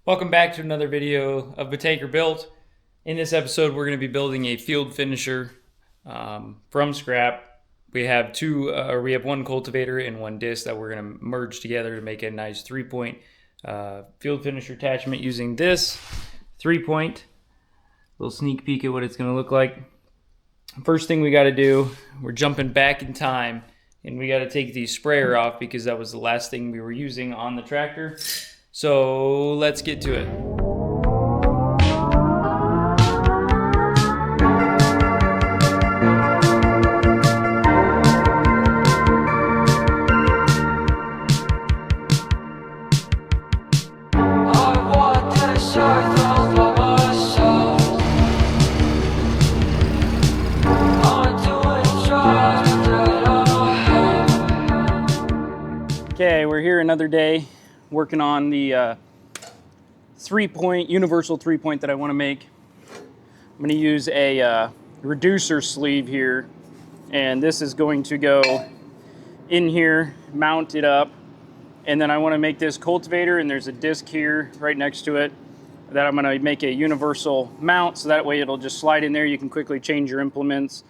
Welcome back to another video of Betancurbuilt. In this episode, we're going to be building a field finisher from scrap. We have one cultivator and one disc that we're going to merge together to make a nice 3-point field finisher attachment using this 3-point. Little sneak peek at what it's going to look like. First thing we got to do, we're jumping back in time, and we got to take the sprayer off because that was the last thing we were using on the tractor. So let's get to it. Okay, we're here another day working on the 3-point, universal 3-point that I want to make. I'm going to use a reducer sleeve here, and this is going to go in here, mount it up, and then I want to make this cultivator, and there's a disc here right next to it that I'm going to make a universal mount, so that way it'll just slide in there. You can quickly change your implements.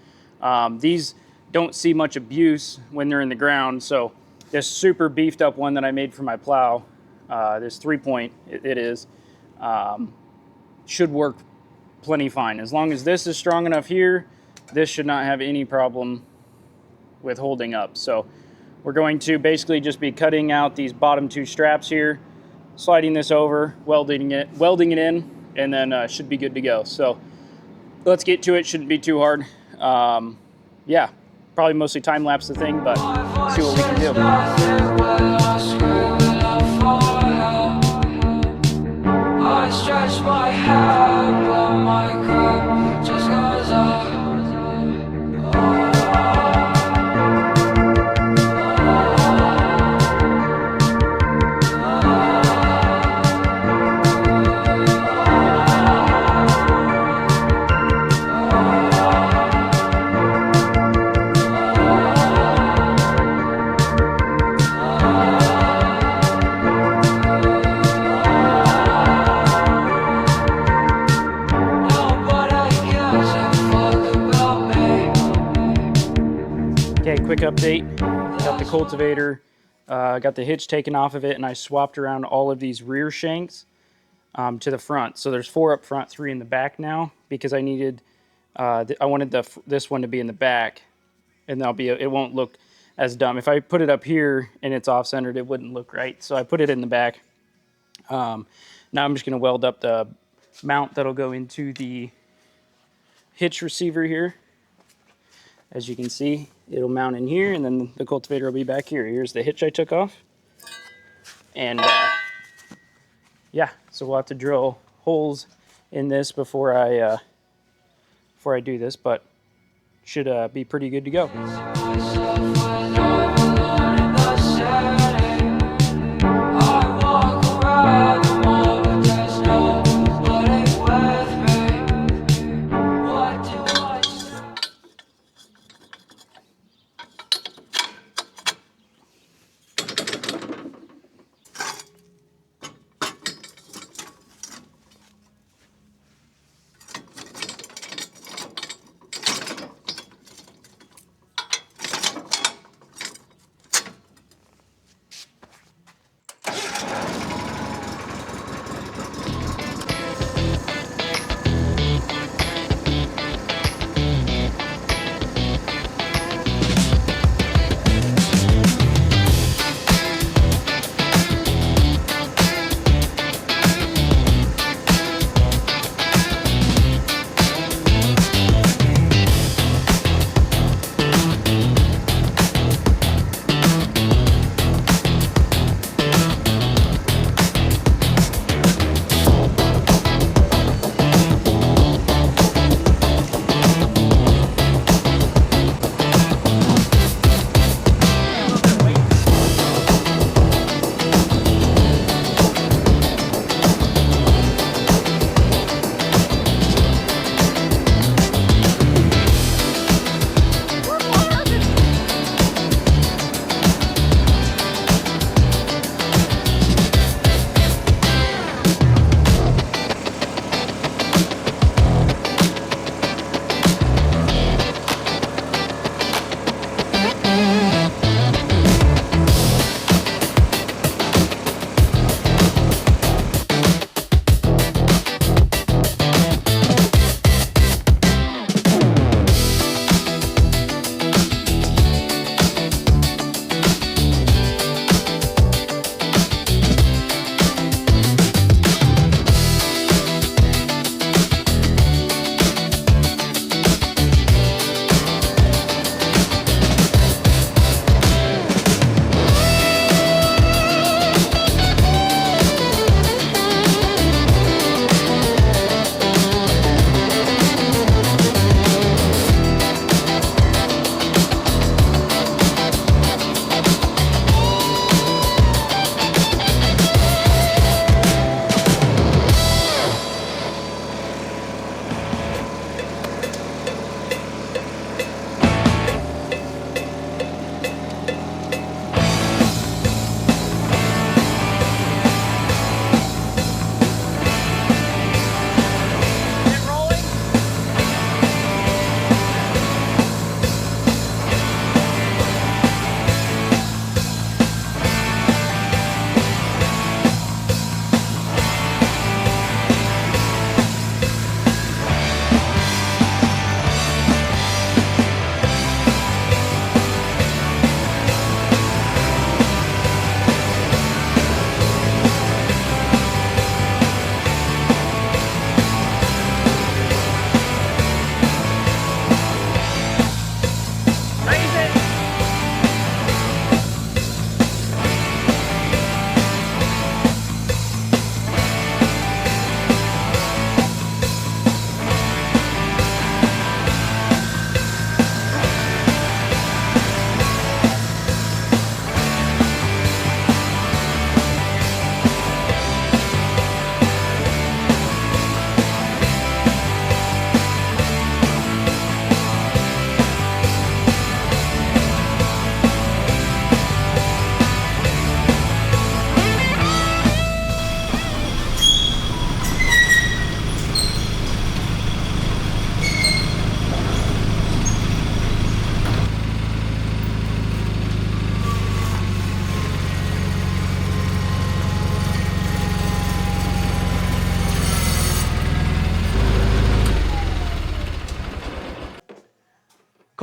These don't see much abuse when they're in the ground, so this super beefed up one that I made for my plow, this 3-point, it is, should work plenty fine. As long as this is strong enough here, this should not have any problem with holding up. So we're going to basically just be cutting out these bottom 2 straps here, sliding this over, welding it in, and then should be good to go. So let's get to it. Shouldn't be too hard. Yeah, probably mostly time lapse the thing, but see what we can do. I stretch my hand, but my grip just goes up. Okay, quick update. Got the cultivator, got the hitch taken off of it, and I swapped around all of these rear shanks to the front. So there's 4 up front, 3 in the back now, because I needed, I wanted this one to be in the back, and it won't look as dumb. If I put it up here and it's off-centered, it wouldn't look right. So I put it in the back. Now I'm just going to weld up the mount that'll go into the hitch receiver here. As you can see, it'll mount in here, and then the cultivator will be back here. Here's the hitch I took off. And yeah, so we'll have to drill holes in this before I do this, but should be pretty good to go.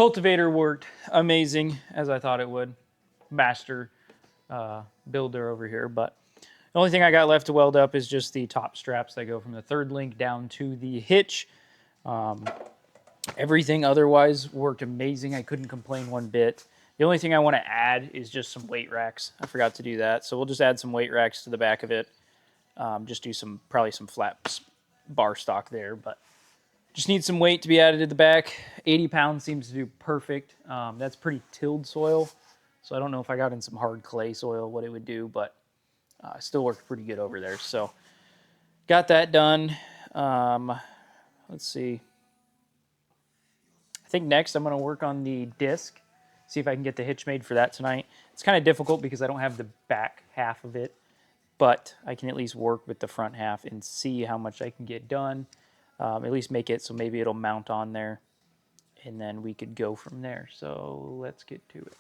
Cultivator worked amazing, as I thought it would. Master builder over here, but the only thing I got left to weld up is just the top straps that go from the third link down to the hitch. Everything otherwise worked amazing. I couldn't complain one bit. The only thing I want to add is just some weight racks. I forgot to do that, so we'll just add some weight racks to the back of it. Just do probably some flat bar stock there, but just need some weight to be added to the back. 80 pounds seems to do perfect. That's pretty tilled soil, so I don't know if I got in some hard clay soil what it would do, but still worked pretty good over there. So got that done. Let's see. I think next I'm going to work on the disc, see if I can get the hitch made for that tonight. It's kind of difficult because I don't have the back half of it, but I can at least work with the front half and see how much I can get done. At least make it so maybe it'll mount on there, and then we could go from there. So let's get to it.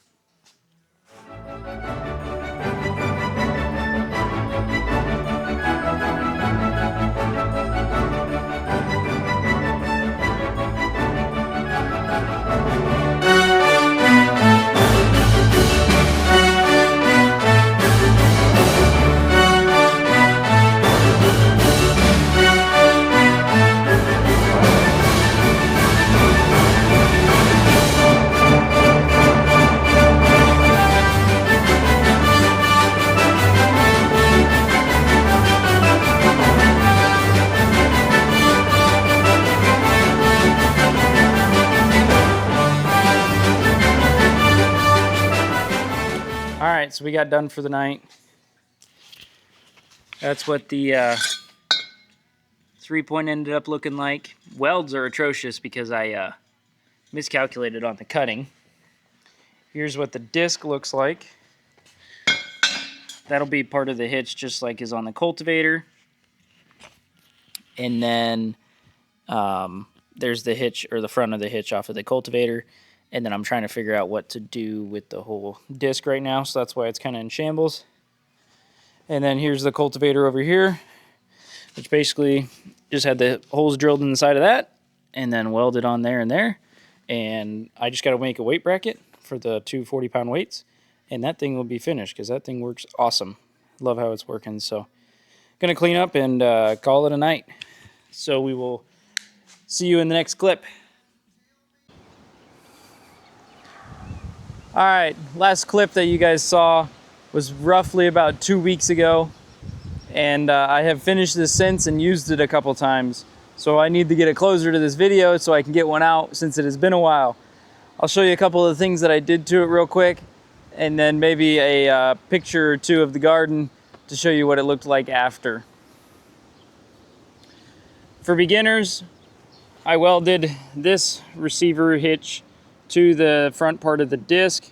Alright, so we got done for the night. That's what the 3-point ended up looking like. Welds are atrocious because I miscalculated on the cutting. Here's what the disc looks like. That'll be part of the hitch just like is on the Cultivator. And then there's the hitch, or the front of the hitch off of the Cultivator. And then I'm trying to figure out what to do with the whole disc right now, so that's why it's kind of in shambles. And then here's the Cultivator over here, which basically just had the holes drilled in the side of that and then welded on there and there. And I just got to make a weight bracket for the two 40-pound weights, and that thing will be finished because that thing works awesome. Love how it's working. So going to clean up and call it a night. So we will see you in the next clip. All right, last clip that you guys saw was roughly about 2 weeks ago, and I have finished this since and used it a couple times. So I need to get it closer to this video so I can get one out since it has been a while. I'll show you a couple of the things that I did to it real quick, and then maybe a picture or two of the garden to show you what it looked like after. For beginners, I welded this receiver hitch to the front part of the disc,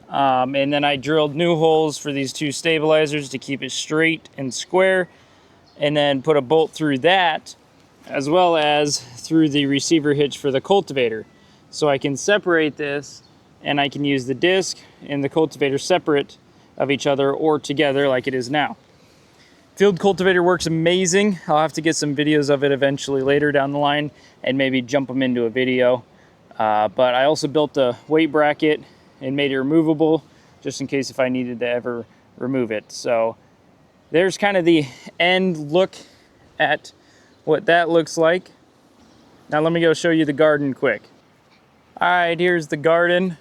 and then I drilled new holes for these two stabilizers to keep it straight and square, and then put a bolt through that as well as through the receiver hitch for the Cultivator, so I can separate this and I can use the disc and the Cultivator separate of each other or together like it is now. Field Cultivator works amazing. I'll have to get some videos of it eventually later down the line and maybe jump them into a video. But I also built a weight bracket and made it removable just in case if I needed to ever remove it. So there's kind of the end look at what that looks like. Now let me go show you the garden quick. All right, here's the garden.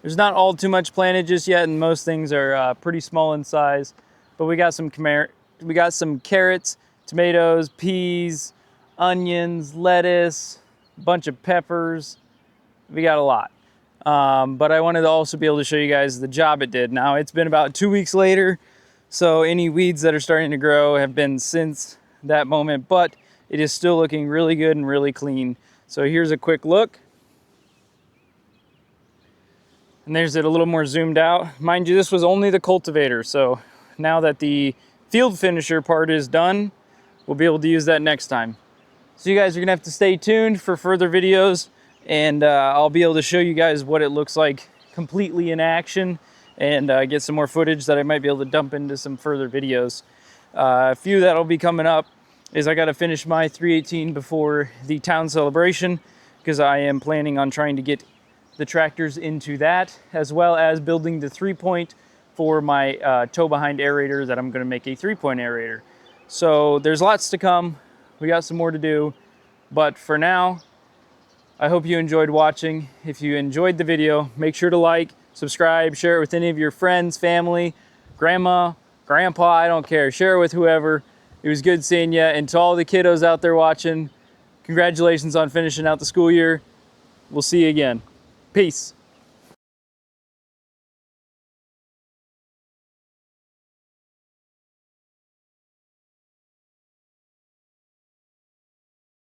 There's not all too much planted just yet, and most things are pretty small in size. But we got some carrots, tomatoes, peas, onions, lettuce, a bunch of peppers. We got a lot. But I wanted to also be able to show you guys the job it did. Now it's been about 2 weeks later, so any weeds that are starting to grow have been since that moment, but it is still looking really good and really clean. So here's a quick look. And there's it a little more zoomed out. Mind you, this was only the Cultivator, so now that the field finisher part is done, we'll be able to use that next time. So you guys are gonna have to stay tuned for further videos, and I'll be able to show you guys what it looks like completely in action, and get some more footage that I might be able to dump into some further videos. A few that'll be coming up is I gotta finish my 318 before the town celebration, because I am planning on trying to get the tractors into that, as well as building the 3-point for my tow behind aerator that I'm going to make a 3-point aerator. So there's lots to come. We got some more to do, but for now, I hope you enjoyed watching. If you enjoyed the video, make sure to like, subscribe, share it with any of your friends, family, grandma, grandpa, I don't care. Share it with whoever. It was good seeing you. And to all the kiddos out there watching, congratulations on finishing out the school year. We'll see you again. Peace.